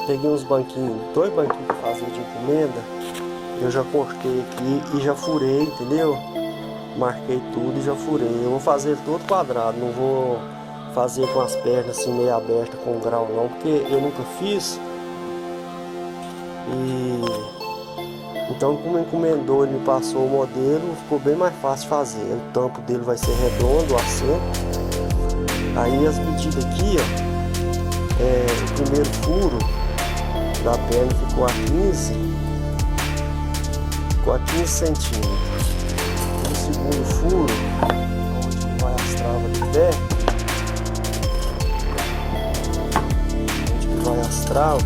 Peguei uns banquinhos, 2 banquinhos que fazia de encomenda. Eu já cortei aqui e já furei, entendeu? Marquei tudo e já furei. Eu vou fazer ele todo quadrado, não vou fazer com as pernas assim meio abertas com grau não, porque eu nunca fiz. E então, como encomendou, ele me passou o modelo, ficou bem mais fácil de fazer. O tampo dele vai ser redondo, o assento. Aí as medidas aqui, ó, o primeiro furo da perna ficou a 15 centímetros. O segundo furo, onde vai as travas do pé, onde vai as travas,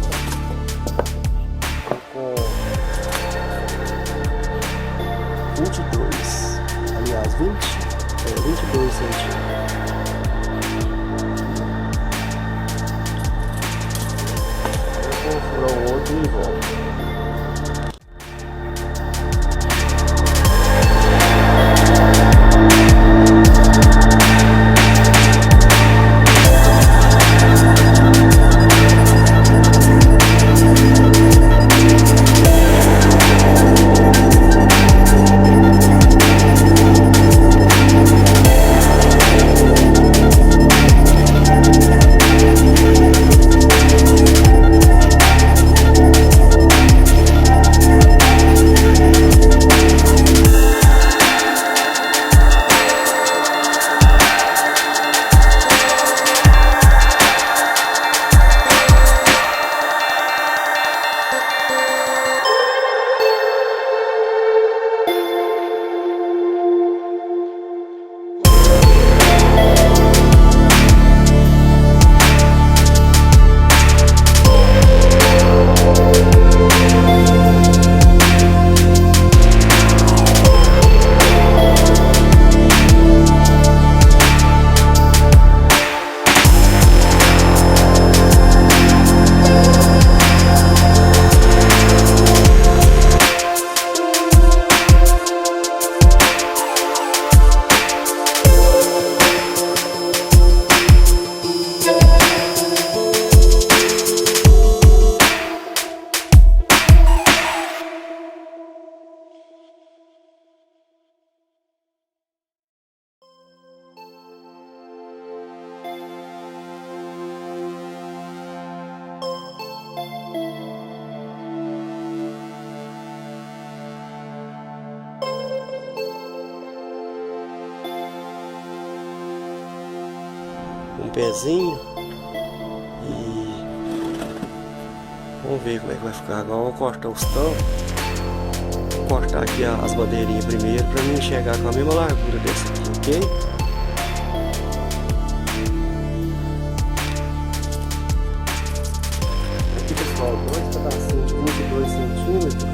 com 22, aliás 22 centímetros. Eu vou furar o outro e volto. Um pezinho e vamos ver como é que vai ficar. Agora eu vou cortar os tampos, vou cortar aqui as bandeirinhas primeiro para mim chegar com a mesma largura desse aqui, ok? Aqui, pessoal, 2 pedacinhos de 22 centímetros.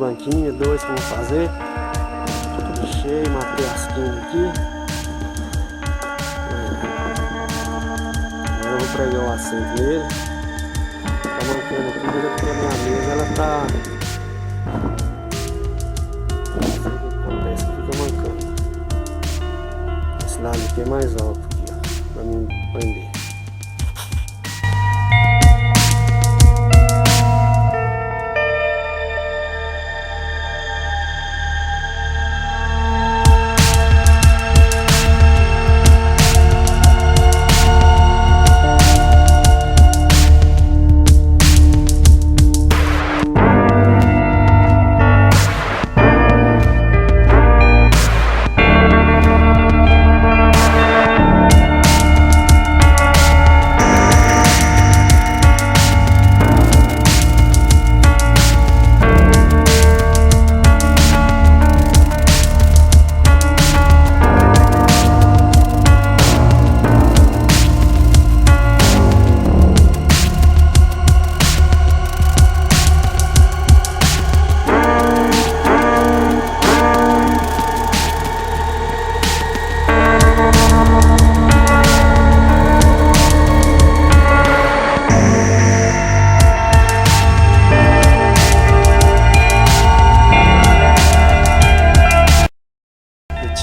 banquinhos, 2 que eu vou fazer. Tudo cheio, matei as quintas aqui. Agora eu vou pregar o assento nele. Tá mancando aqui, mas é porque a minha mesa ela tá... Não sei o que acontece, fica mancando. Esse lado aqui é mais alto aqui, ó, pra mim prender.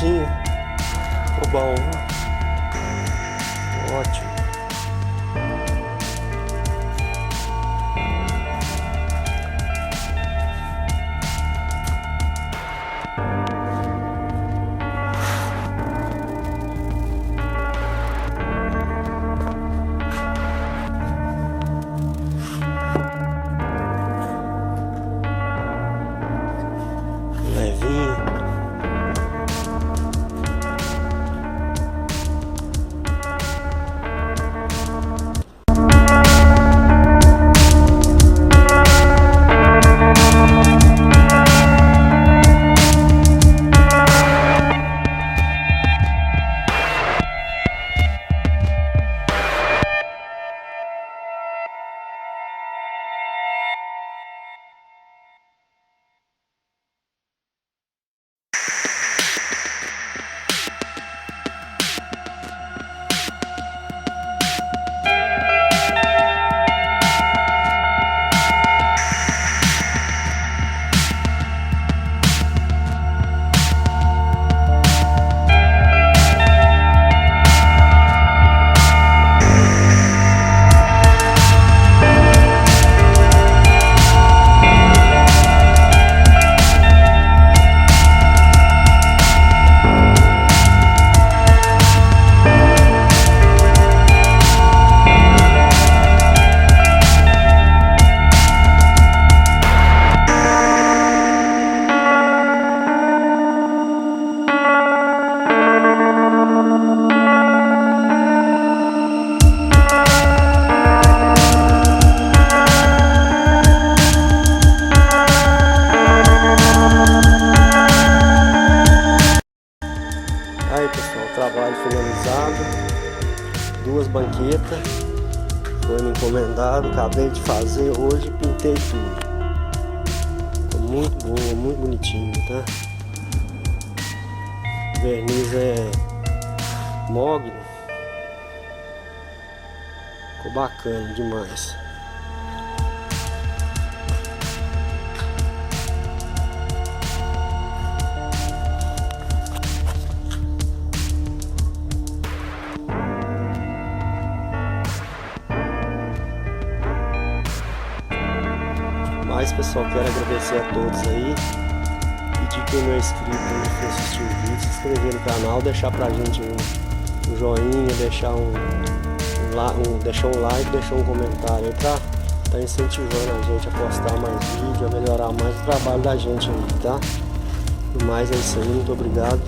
Ficou bom, ótimo. Levinho. Aí pessoal, trabalho finalizado, 2 banquetas, foi me encomendado, acabei de fazer hoje, pintei tudo. Ficou muito boa, muito bonitinho, tá? O verniz é mogno, ficou bacana demais. Mas pessoal, quero agradecer a todos aí, pedir quem não é inscrito aí, for assistir o vídeo, se inscrever no canal, deixar pra gente um joinha, deixar um like, deixar um comentário aí pra tá incentivando a gente a postar mais vídeo, a melhorar mais o trabalho da gente aí, tá? No mais é isso aí, muito obrigado.